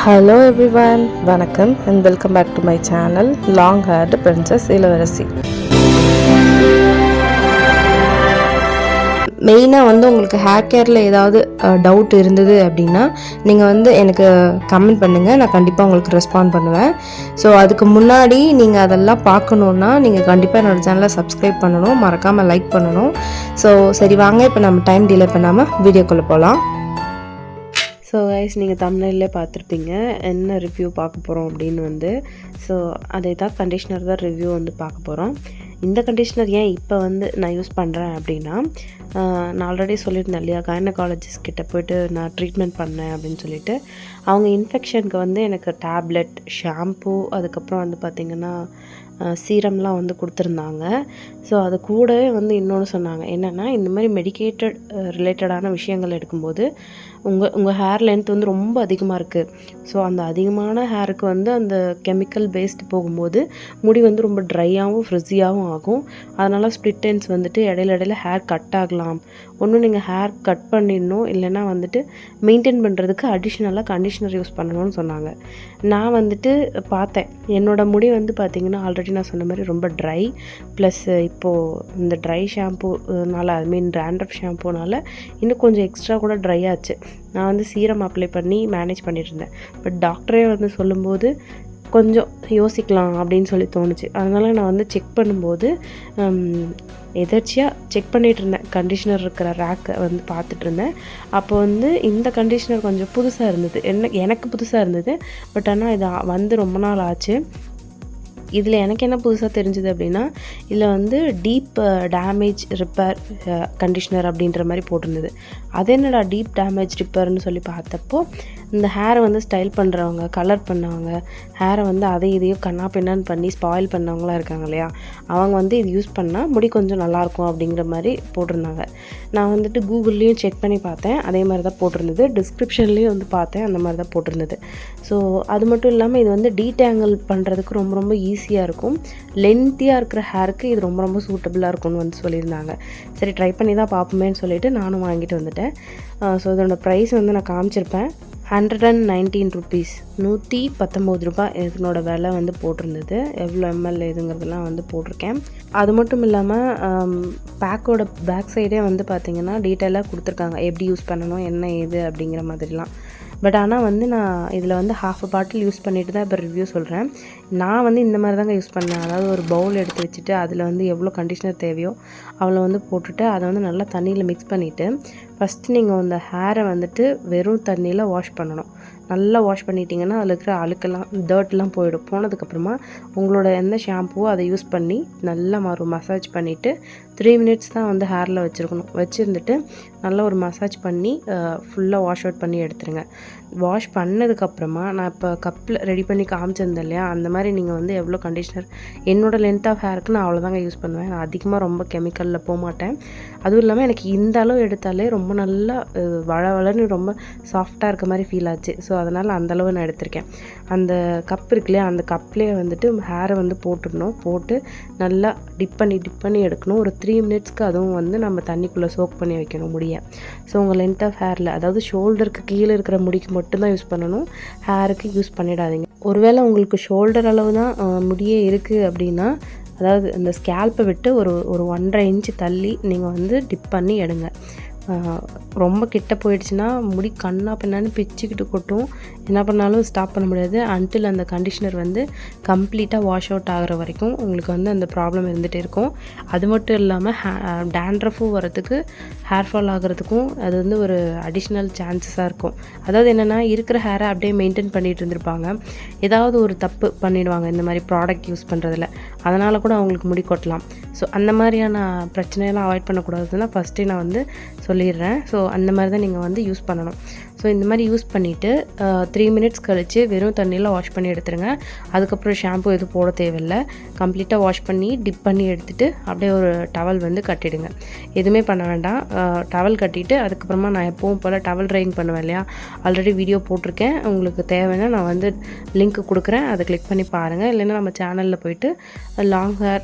Hello everyone, வணக்கம் and welcome back to my channel Long Haired Princess இளவரசி. மெயினாக உங்களுக்கு ஹேர் கேரில் ஏதாவது டவுட் இருந்தது அப்படின்னா நீங்கள் எனக்கு கமெண்ட் பண்ணுங்கள், நான் கண்டிப்பாக உங்களுக்கு ரெஸ்பாண்ட் பண்ணுவேன். ஸோ அதுக்கு முன்னாடி நீங்கள் அதெல்லாம் பார்க்கணுன்னா நீங்கள் கண்டிப்பாக என்னோடய சேனலை சப்ஸ்கிரைப் பண்ணணும், மறக்காமல் லைக் பண்ணணும். ஸோ சரி வாங்க, இப்போ நம்ம டைம் டிலே பண்ணாமல் வீடியோக்குள்ளே போகலாம். ஸோ கைஸ், நீங்கள் தமிழ்நிலே பார்த்துருப்பீங்க என்ன ரிவ்யூ பார்க்க போகிறோம் அப்படின்னு ஸோ அதே தான் கண்டிஷ்னர் தான் ரிவ்யூ பார்க்க போகிறோம். இந்த கண்டிஷ்னர் ஏன் இப்போ நான் யூஸ் பண்ணுறேன் அப்படின்னா, நான் ஆல்ரெடி சொல்லியிருந்தேன் இல்லையா, கைனகாலஜிஸ்ட் கிட்ட போய்ட்டு நான் ட்ரீட்மெண்ட் பண்ணேன் அப்படின்னு சொல்லிட்டு, அவங்க இன்ஃபெக்ஷனுக்கு எனக்கு டேப்லெட், ஷாம்பூ, அதுக்கப்புறம் பார்த்திங்கன்னா சீரம்லாம் கொடுத்துருந்தாங்க. ஸோ அது கூடவே இன்னொன்று சொன்னாங்க, என்னென்னா இந்த மாதிரி மெடிக்கேட்டட் ரிலேட்டடான விஷயங்கள் எடுக்கும்போது உங்கள் ஹேர் லென்த் ரொம்ப அதிகமாக இருக்குது. ஸோ அந்த அதிகமான ஹேருக்கு அந்த கெமிக்கல் பேஸ்ட் போகும்போது முடி ரொம்ப ட்ரையாகவும் ஃப்ரிஸியாகவும் ஆகும். அதனால் ஸ்ப்ளிட் எண்ட்ஸ் இடையில ஹேர் கட் ஆகலாம். ஒன்றும் நீங்கள் ஹேர் கட் பண்ணிடணும், இல்லைன்னா மெயின்டைன் பண்ணுறதுக்கு அடிஷ்னலாக கண்டிஷ்னர் யூஸ் பண்ணணும்னு சொன்னாங்க. நான் பார்த்தேன், என்னோடய முடி பார்த்திங்கன்னா ஆல்ரெடி நான் சொன்ன மாதிரி ரொம்ப ட்ரை, ப்ளஸ் இப்போது இந்த ட்ரை ஷாம்பூனால் டேண்ட்ரஃப் ஷாம்பூனால் இன்னும் கொஞ்சம் எக்ஸ்ட்ரா கூட ட்ரை ஆச்சு. நான் சீரம் அப்ளை பண்ணி மேனேஜ் பண்ணிட்டு இருந்தேன். பட் டாக்டரே சொல்லும்போது கொஞ்சம் யோசிக்கலாம் அப்படின்னு சொல்லி தோணுச்சு. அதனால் நான் செக் பண்ணும்போது எதர்ச்சியாக செக் பண்ணிகிட்டு இருந்தேன், கண்டிஷ்னர் இருக்கிற ரேக்கை பார்த்துட்டு இருந்தேன். அப்போ இந்த கண்டிஷ்னர் கொஞ்சம் புதுசாக இருந்தது, எனக்கு புதுசாக இருந்தது. பட் ஆனால் இது ரொம்ப நாள் ஆச்சு. இதில் எனக்கு என்ன புதுசாக தெரிஞ்சுது அப்படின்னா, இதில் டீப் டேமேஜ் ரிப்பேர் கண்டிஷ்னர் அப்படின்ற மாதிரி போட்டிருந்தது. அது என்னடா டீப் டேமேஜ் ரிப்பேர்னு சொல்லி பார்த்தப்போ, இந்த ஹேரை ஸ்டைல் பண்ணுறவங்க, கலர் பண்ணவங்க, ஹேரை அதை இதையும் கண்ணா பின்னான்னு பண்ணி ஸ்பாயில் பண்ணவங்களாம் இருக்காங்க இல்லையா, அவங்க இது யூஸ் பண்ணால் முடி கொஞ்சம் நல்லாயிருக்கும் அப்படிங்கிற மாதிரி போட்டிருந்தாங்க. நான் கூகுள்லேயும் செக் பண்ணி பார்த்தேன், அதே மாதிரி தான் போட்டிருந்தது. டிஸ்கிரிப்ஷன்லேயும் பார்த்தேன், அந்த மாதிரி தான் போட்டிருந்தது. ஸோ அது மட்டும் இல்லாமல் இது டீடேங்கிள் பண்ணுறதுக்கு ரொம்ப ரொம்ப ஈஸியாக இருக்கும். லென்த்தியாக இருக்கிற ஹேருக்கு இது ரொம்ப ரொம்ப சூட்டபுளாக இருக்கும்னு சொல்லியிருந்தாங்க. சரி, ட்ரை பண்ணி தான் பார்ப்போமேன்னு சொல்லிட்டு நானும் வாங்கிட்டு வந்துட்டேன். ஸோ இதோட ப்ரைஸ் நான் காமிச்சிருப்பேன், 119 rupees, 119 ரூபாய் இதனோட விலை போட்டிருந்தது. எவ்வளோ எம்எல் இதுங்கிறதுலாம் போட்டிருக்கேன். அது மட்டும் இல்லாமல் பேக்கோட பேக் சைடே பார்த்திங்கன்னா டீட்டெயிலாக கொடுத்துருக்காங்க, எப்படி யூஸ் பண்ணணும், என்ன ஏது அப்படிங்கிற மாதிரிலாம். பட் ஆனால் நான் இதில் ஹாஃப் பாட்டில் யூஸ் பண்ணிவிட்டு தான் இப்போ ரிவ்யூ சொல்கிறேன். நான் இந்த மாதிரி தாங்க யூஸ் பண்ணேன். அதாவது ஒரு பவுல் எடுத்து வச்சுட்டு அதில் எவ்வளோ கண்டிஷ்னர் தேவையோ அவ்வளோ போட்டுட்டு அதை நல்லா தண்ணியில் மிக்ஸ் பண்ணிவிட்டு, ஃபஸ்ட்டு நீங்கள் அந்த ஹேரை வெறும் தண்ணியில் வாஷ் பண்ணணும். நல்லா வாஷ் பண்ணிட்டீங்கன்னா அதில் இருக்கிற அழுக்கெல்லாம், டர்ட்லாம் போயிடும். போனதுக்கப்புறமா உங்களோட எந்த ஷாம்புவோ அதை யூஸ் பண்ணி நல்லா மசாஜ் பண்ணிவிட்டு 3 minutes தான் ஹேரில் வச்சுருக்கணும். வச்சுருந்துட்டு நல்லா ஒரு மசாஜ் பண்ணி ஃபுல்லாக வாஷ் அவுட் பண்ணி எடுத்துருங்க. வாஷ் பண்ணதுக்கப்புறமா நான் இப்போ கப்பில் ரெடி பண்ணி காமிச்சிருந்தேன் இல்லையா, அந்த மாதிரி நீங்கள் எவ்வளோ கண்டிஷ்னர், என்னோடய லென்த் ஆஃப் ஹேருக்கு நான் அவ்வளோதாங்க யூஸ் பண்ணுவேன். நான் அதிகமாக ரொம்ப கெமிக்கலில் போக மாட்டேன். அதுவும் இல்லாமல் எனக்கு இந்த அளவு எடுத்தாலே ரொம்ப நல்லா வளன்னு ரொம்ப சாஃப்டாக இருக்க மாதிரி ஃபீல் ஆச்சு. ஸோ அதனால் அந்தளவு நான் எடுத்திருக்கேன். அந்த கப் இருக்கு இல்லையா, அந்த கப்லேயே ஹேரை போட்டுடணும். போட்டு நல்லா டிப் பண்ணி எடுக்கணும். ஒரு 3 minutesக்கு அதுவும் நம்ம தண்ணிக்குள்ளே சோக் பண்ணி வைக்கணும் முடிய. ஸோ உங்கள் லென்த் ஆஃப் ஹேரில், அதாவது ஷோல்டருக்கு கீழே இருக்கிற முடிக்கு மட்டும்தான் யூஸ் பண்ணணும், ஹேருக்கு யூஸ் பண்ணிடாதீங்க. ஒருவேளை உங்களுக்கு ஷோல்டர் அளவு தான் முடியே இருக்குது அப்படின்னா, அதாவது இந்த ஸ்கேல்ப்பை விட்டு ஒரு 1.5 inch தள்ளி நீங்கள் டிப் பண்ணி எடுங்க. ரொம்ப கிட்ட போயிடுச்சுன்னா முடி கண்ணா பின்னான்னு பிச்சுக்கிட்டு கொட்டும். என்ன பண்ணாலும் ஸ்டாப் பண்ண முடியாது. அன்டில் அந்த கண்டிஷ்னர் கம்ப்ளீட்டாக வாஷ் அவுட் ஆகிற வரைக்கும் உங்களுக்கு அந்த ப்ராப்ளம் இருந்துகிட்டே இருக்கும். அது மட்டும் இல்லாமல் டேண்ட்ரஃபும் வரதுக்கு, ஹேர் ஃபால் ஆகிறதுக்கும் அது ஒரு அடிஷ்னல் சான்சஸாக இருக்கும். அதாவது என்னென்னா, இருக்கிற ஹேரை அப்படியே மெயின்டைன் பண்ணிகிட்டு இருந்திருப்பாங்க, ஏதாவது ஒரு தப்பு பண்ணிவிடுவாங்க இந்த மாதிரி ப்ராடக்ட் யூஸ் பண்ணுறதில்ல. அதனால் கூட அவங்களுக்கு முடி கொட்டலாம். ஸோ அந்த மாதிரியான பிரச்சனையெல்லாம் அவாய்ட் பண்ணக்கூடாதுன்னா ஃபஸ்ட்டே நான் சொல்லிடுறேன். ஸோ அந்த மாதிரி தான் நீங்கள் யூஸ் பண்ணணும். ஸோ இந்த மாதிரி யூஸ் பண்ணிவிட்டு 3 minutes கழித்து வெறும் தண்ணியில் வாஷ் பண்ணி எடுத்துருங்க. அதுக்கப்புறம் ஷாம்பு எதுவும் போட தேவையில்லை. கம்ப்ளீட்டாக வாஷ் பண்ணி டிப் பண்ணி எடுத்துகிட்டு அப்படியே ஒரு டவல் கட்டிடுங்க. எதுவுமே பண்ண வேண்டாம். டவல் கட்டிட்டு அதுக்கப்புறமா நான் எப்பவும் போல் டவல் ட்ரையிங் பண்ணுவேன் இல்லையா, ஆல்ரெடி வீடியோ போட்டிருக்கேன். உங்களுக்கு தேவைன்னா நான் லிங்க் கொடுக்குறேன், அதை கிளிக் பண்ணி பாருங்கள். இல்லைன்னா நம்ம சேனலில் போயிட்டு லாங்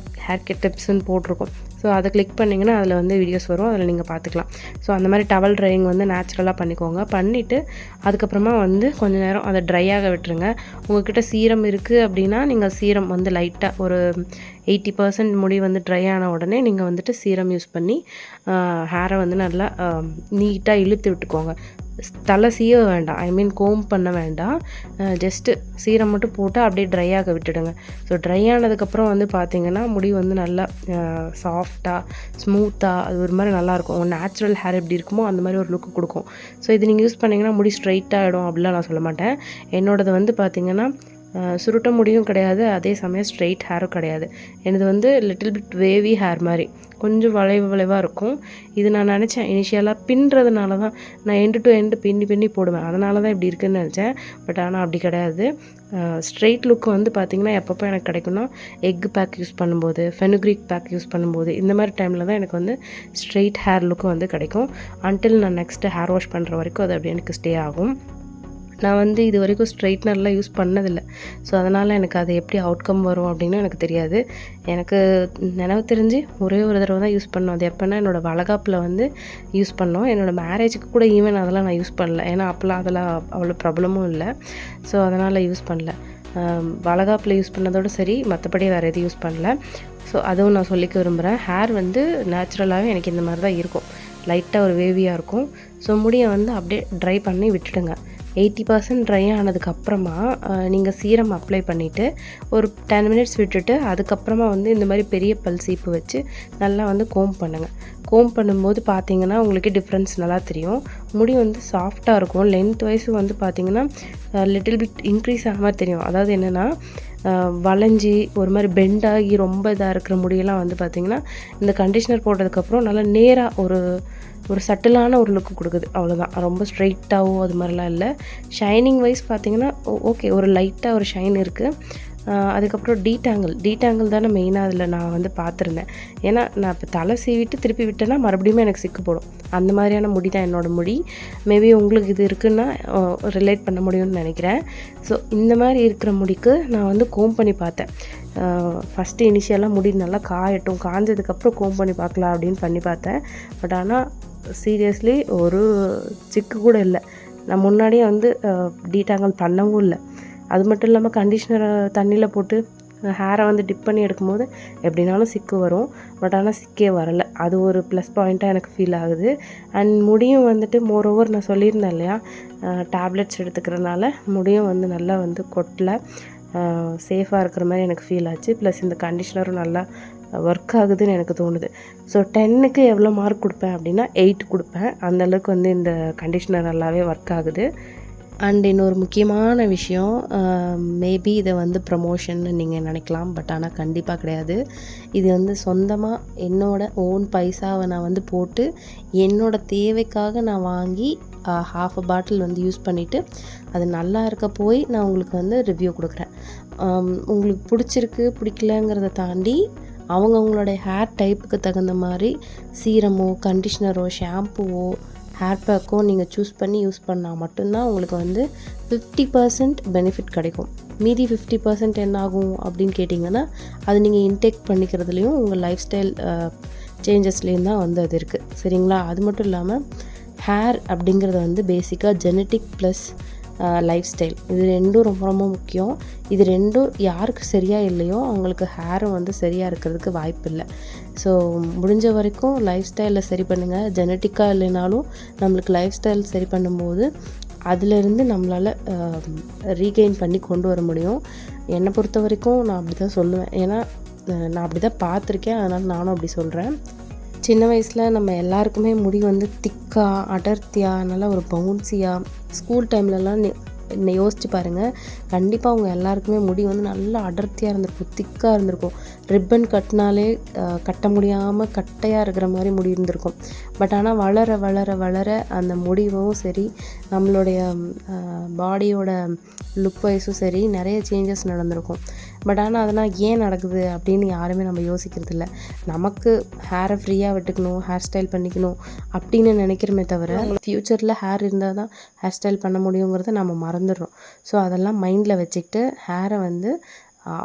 ஹேர் கேர் டிப்ஸ்ன்னு போட்டிருக்கோம். ஸோ ஸோ அதை கிளிக் பண்ணிங்கன்னா அதில் வந்து வீடியோஸ் வரும், அதில் நீங்கள் பார்த்துக்கலாம். ஸோ அந்த மாதிரி டவல் ட்ரையிங் வந்து நேச்சுரலாக பண்ணிக்கோங்க. பண்ணிவிட்டு அதுக்கப்புறமா வந்து கொஞ்சம் நேரம் அதை ட்ரை ஆக விட்டுருங்க. உங்கள்கிட்ட சீரம் இருக்குது அப்படின்னா நீங்கள் சீரம் வந்து லைட்டாக ஒரு 80% முடி வந்து ட்ரை ஆன உடனே நீங்கள் வந்துட்டு சீரம் யூஸ் பண்ணி ஹேரை வந்து நல்லா நீட்டாக இழுத்து விட்டுக்கோங்க. தலை சீவ வேண்டாம், ஐ மீன் கோம் பண்ண வேண்டாம். ஜஸ்ட்டு சீரம் மட்டும் போட்டு அப்படியே ட்ரை ஆக விட்டுடுங்க. ஸோ ட்ரை ஆனதுக்கப்புறம் வந்து பார்த்திங்கன்னா முடி வந்து நல்லா சாஃப்டாக ஸ்மூத்தாக அது ஒரு மாதிரி நல்லாயிருக்கும். உங்கள் நேச்சுரல் ஹேர் எப்படி இருக்குமோ அந்த மாதிரி ஒரு லுக்கு கொடுக்கும். ஸோ இது நீங்கள் யூஸ் பண்ணிங்கன்னா முடி ஸ்ட்ரைட்டாக ஆகிடும் அப்படிலாம் நான் சொல்ல மாட்டேன். என்னோடது வந்து பார்த்திங்கன்னா சுருட்ட முடியும் கிடையாது, அதே சமயம் ஸ்ட்ரெயிட் ஹேரும் கிடையாது. எனது வந்து லிட்டில் பிட் வேவி ஹேர் மாதிரி கொஞ்சம் வளைவாக இருக்கும். இது நான் நினச்சேன் இனிஷியலாக பின்னுறதுனால தான் நான் எண்டு டு எண்டு பின்னி போடுவேன், அதனால தான் இப்படி இருக்குதுன்னு நினச்சேன். பட் ஆனால் அப்படி கிடையாது. ஸ்ட்ரெயிட் லுக்கு வந்து பார்த்திங்கன்னா எப்பப்போ எனக்கு கிடைக்கும்னா எக் பேக் யூஸ் பண்ணும்போது, ஃபெனுக்ரிக் பேக் யூஸ் பண்ணும்போது இந்த மாதிரி டைமில் தான் எனக்கு வந்து ஸ்ட்ரெயிட் ஹேர் லுக்கு வந்து கிடைக்கும். அன்டில் நான் நெக்ஸ்ட்டு ஹேர் வாஷ் பண்ணுற வரைக்கும் அது அப்படியே எனக்கு ஸ்டே ஆகும். நான் வந்து இது வரைக்கும் ஸ்ட்ரைட்னர்லாம் யூஸ் பண்ணதில்லை. ஸோ அதனால் எனக்கு அது எப்படி அவுட்கம் வரும் அப்படின்னு எனக்கு தெரியாது. எனக்கு நினைவு தெரிஞ்சு ஒரே ஒரு தடவை தான் யூஸ் பண்ணோம். அது எப்போனா என்னோடய வளகாப்பில் வந்து யூஸ் பண்ணோம். என்னோடய மேரேஜுக்கு கூட ஈவன் அதெல்லாம் நான் யூஸ் பண்ணல. ஏன்னா அப்போல்லாம் அதெல்லாம் அவ்வளோ ப்ராப்ளமும் இல்லை. ஸோ அதனால் யூஸ் பண்ணல. வளகாப்பில் யூஸ் பண்ணதோடு சரி, மற்றபடி வேறு எதுவும் யூஸ் பண்ணல. ஸோ அதுவும் நான் சொல்லிக்க விரும்புகிறேன். ஹேர் வந்து நேச்சுரலாகவே எனக்கு இந்த மாதிரி தான் இருக்கும், லைட்டாக ஒரு வேவியாக இருக்கும். ஸோ முடியை வந்து அப்படியே ட்ரை பண்ணி விட்டுடுங்க. 80% ட்ரை ஆனதுக்கப்புறமா நீங்கள் சீரம் அப்ளை பண்ணிவிட்டு ஒரு 10 மினிட்ஸ் விட்டுட்டு அதுக்கப்புறமா வந்து இந்த மாதிரி பெரிய பல் சீப்பு வச்சு நல்லா வந்து கோம் பண்ணுங்கள். கோம் பண்ணும்போது பார்த்தீங்கன்னா உங்களுக்கு டிஃப்ரென்ஸ் நல்லா தெரியும். முடி வந்து சாஃப்டாக இருக்கும். லென்த் வைஸ் வந்து பார்த்திங்கன்னா லிட்டில் பிட் இன்க்ரீஸ் ஆக மாதிரி தெரியும். அதாவது என்னென்னா வளைஞ்சி ஒரு மாதிரி பெண்டாகி ரொம்ப இதாக இருக்கிற முடியெல்லாம் வந்து பார்த்திங்கன்னா இந்த கண்டிஷ்னர் போட்டதுக்கப்புறம் நல்லா நேராக ஒரு சட்டிலான ஒரு லுக்கு கொடுக்குது, அவ்வளோதான். ரொம்ப ஸ்ட்ரைட்டாகவோ அது மாதிரிலாம் இல்லை. ஷைனிங் வைஸ் பார்த்திங்கன்னா ஓகே, ஒரு லைட்டாக ஒரு ஷைன் இருக்குது. அதுக்கப்புறம் டீடாங்கிள் தானே மெயினாக அதில் நான் வந்து பார்த்துருந்தேன். ஏன்னா நான் இப்போ தலை சீவிட்டு திருப்பி விட்டேன்னா மறுபடியும் எனக்கு சிக்கு போடும். அந்த மாதிரியான முடி தான் என்னோடய முடி. மேபி உங்களுக்கு இது இருக்குன்னா ரிலேட் பண்ண முடியும்னு நினைக்கிறேன். ஸோ இந்த மாதிரி இருக்கிற முடிக்கு நான் வந்து கோம் பண்ணி பார்த்தேன். ஃபஸ்ட்டு இனிஷியலாக முடி நல்லா காயட்டும், காஞ்சதுக்கப்புறம் கோம் பண்ணி பார்க்கலாம் அப்படின்னு பண்ணி பார்த்தேன். பட் ஆனால் சீரியஸ்லி ஒரு சிக்கு கூட இல்லை. நான் முன்னாடியே வந்து டீடாங்கிள் பண்ணவும் இல்லை. அது மட்டும் இல்லாமல் கண்டிஷ்னரை தண்ணியில் போட்டு ஹேரை வந்து டிப் பண்ணி எடுக்கும்போது எப்படினாலும் சிக்கு வரும். பட் ஆனால் சிக்கே வரலை. அது ஒரு ப்ளஸ் பாயிண்ட்டாக எனக்கு ஃபீல் ஆகுது. அண்ட் முடியும் வந்துட்டு மோரோவர் நான் சொல்லியிருந்தேன் இல்லையா, டேப்லெட்ஸ் எடுத்துக்கிறனால முடியும் வந்து நல்லா வந்து கொட்டலை, சேஃபாக இருக்கிற மாதிரி எனக்கு ஃபீல் ஆச்சு. ப்ளஸ் இந்த கண்டிஷ்னரும் நல்லா ஒர்க் ஆகுதுன்னு எனக்கு தோணுது. ஸோ 10க்கு எவ்வளோ மார்க் கொடுப்பேன் அப்படின்னா 8 கொடுப்பேன். அந்தளவுக்கு வந்து இந்த கண்டிஷ்னர் நல்லாவே ஒர்க் ஆகுது. அண்ட் இன்னொரு முக்கியமான விஷயம், மேபி இதை வந்து ப்ரமோஷன்னு நீங்கள் நினைக்கலாம், பட் ஆனால் கண்டிப்பாக கிடையாது. இது வந்து சொந்தமாக என்னோடய ஓன் பைசாவை நான் வந்து போட்டு என்னோடய தேவைக்காக நான் வாங்கி half a பாட்டில் வந்து யூஸ் பண்ணிவிட்டு அது நல்லா இருக்க போய் நான் உங்களுக்கு வந்து ரிவ்யூ கொடுக்குறேன். உங்களுக்கு பிடிச்சிருக்கு பிடிக்கலங்கிறத தாண்டி அவங்களுடைய ஹேர் டைப்புக்கு தகுந்த மாதிரி சீரமோ கண்டிஷ்னரோ ஷாம்புவோ ஹேர் பேக்கோ நீங்கள் சூஸ் பண்ணி யூஸ் பண்ணால் மட்டும்தான் உங்களுக்கு வந்து 50% பெனிஃபிட் கிடைக்கும். மீதி 50% என்ன ஆகும் அப்படின்னு கேட்டிங்கன்னா அது நீங்கள் இன்டேக் பண்ணிக்கிறதுலையும் உங்கள் லைஃப் ஸ்டைல் சேஞ்சஸ்லேயும் தான் வந்து அது இருக்குது, சரிங்களா? அது மட்டும் இல்லாமல் ஹேர் அப்படிங்கிறது வந்து பேசிக்காக ஜெனட்டிக் ப்ளஸ் லைஃப் ஸ்டைல், இது ரெண்டும் ரொம்ப ரொம்ப முக்கியம். இது ரெண்டும் யாருக்கு சரியாக இல்லையோ அவங்களுக்கு ஹேரும் வந்து சரியாக இருக்கிறதுக்கு வாய்ப்பு இல்லை. ஸோ முடிஞ்ச வரைக்கும் லைஃப் ஸ்டைலில் சரி பண்ணுங்கள். ஜெனட்டிக்காக இல்லைனாலும் நம்மளுக்கு லைஃப் ஸ்டைல் சரி பண்ணும்போது அதிலிருந்து நம்மளால் ரீகெயின் பண்ணி கொண்டு வர முடியும். என்னை பொறுத்த வரைக்கும் நான் அப்படி தான் சொல்லுவேன். ஏன்னா நான் அப்படி தான் பார்த்துருக்கேன், அதனால் நானும் அப்படி சொல்கிறேன். சின்ன வயசில் நம்ம எல்லாருக்குமே முடி வந்து திக்காக அடர்த்தியாக நல்லா ஒரு பவுன்சியாக ஸ்கூல் டைம்லலாம் யோசிச்சு பாருங்கள், கண்டிப்பாக அவங்க எல்லாருக்குமே முடி வந்து நல்லா அடர்த்தியாக இருந்திருக்கும், திக்காக இருந்திருக்கும். ரிப்பன் கட்டினாலே கட்ட முடியாமல் கட்டையாக இருக்கிற மாதிரி முடி இருந்திருக்கும். பட் ஆனால் வளர வளர வளர அந்த முடிவும் சரி நம்மளுடைய பாடியோட லுக் வைஸும் சரி நிறைய சேஞ்சஸ் நடந்திருக்கும். பட் ஆனால் அதெல்லாம் ஏன் நடக்குது அப்படின்னு யாருமே நம்ம யோசிக்கிறது இல்லை. நமக்கு ஹேரை ஃப்ரீயாக விட்டுக்கணும், ஹேர் ஸ்டைல் பண்ணிக்கணும் அப்படின்னு நினைக்கிறோமே தவிர ஃப்யூச்சரில் ஹேர் இருந்தால் தான் ஹேர் ஸ்டைல் பண்ண முடியுங்கிறத நம்ம மறந்துடுறோம். ஸோ அதெல்லாம் மைண்டில் வச்சுக்கிட்டு ஹேரை வந்து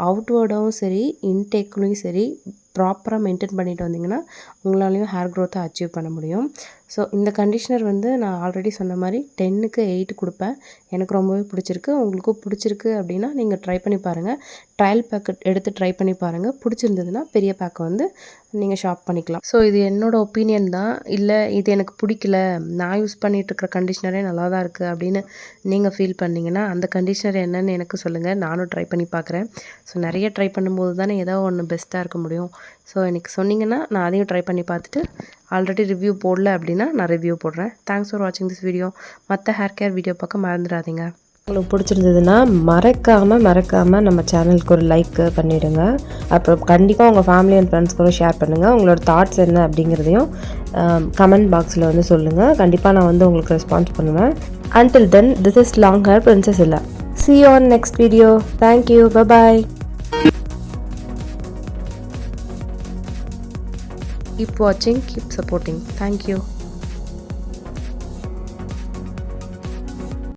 அவுட்வேர்டாகவும் சரி இன்டேக்லேயும் சரி ப்ராப்பராக மெயின்டைன் பண்ணிட்டு வந்தீங்கன்னா உங்களாலேயும் ஹேர் க்ரோத்தை அச்சீவ் பண்ண முடியும். ஸோ இந்த கண்டிஷ்னர் வந்து நான் ஆல்ரெடி சொன்ன மாதிரி 10க்கு 8 கொடுப்பேன். எனக்கு ரொம்பவே பிடிச்சிருக்கு. உங்களுக்கும் பிடிச்சிருக்கு அப்படின்னா நீங்கள் ட்ரை பண்ணி பாருங்கள். ட்ரையல் பேக்கெட் எடுத்து ட்ரை பண்ணி பாருங்கள். பிடிச்சிருந்ததுன்னா பெரிய பேக்கை வந்து நீங்கள் ஷாப் பண்ணிக்கலாம். ஸோ இது என்னோடய ஒப்பீனியன் தான். இல்லை இது எனக்கு பிடிக்கல, நான் யூஸ் பண்ணிகிட்ருக்கிற கண்டிஷ்னரே நல்லா தான் இருக்குது அப்படின்னு நீங்கள் ஃபீல் பண்ணிங்கன்னா அந்த கண்டிஷ்னர் என்னன்னு எனக்கு சொல்லுங்கள். நானும் ட்ரை பண்ணி பார்க்குறேன். ஸோ நிறைய ட்ரை பண்ணும்போது தானே ஏதோ ஒன்று பெஸ்ட்டாக இருக்க முடியும். ஸோ எனக்கு சொன்னீங்கன்னா நான் அதையும் ட்ரை பண்ணி பார்த்துட்டு ஆல்ரெடி ரிவ்யூ போடல அப்படின்னா நான் ரிவ்யூ போடுறேன். தேங்க்ஸ் ஃபார் வாட்சிங் திஸ் வீடியோ. மற்ற ஹேர் கேர் வீடியோ பார்க்க மறந்துடாதீங்க. உங்களுக்கு பிடிச்சிருந்ததுன்னா மறக்காமல் நம்ம சேனலுக்கு ஒரு லைக் பண்ணிவிடுங்க. அப்புறம் கண்டிப்பாக உங்கள் ஃபேமிலி அண்ட் ஃப்ரெண்ட்ஸ் கூட ஷேர் பண்ணுங்கள். உங்களோட தாட்ஸ் என்ன அப்படிங்கிறதையும் கமெண்ட் பாக்ஸில் வந்து சொல்லுங்கள். கண்டிப்பாக நான் வந்து உங்களுக்கு ரெஸ்பான்ஸ் பண்ணுவேன். Until then, this is Long Hair Princess Illa. See you on next video. Thank you. Bye-bye. Keep watching, keep supporting. Thank you.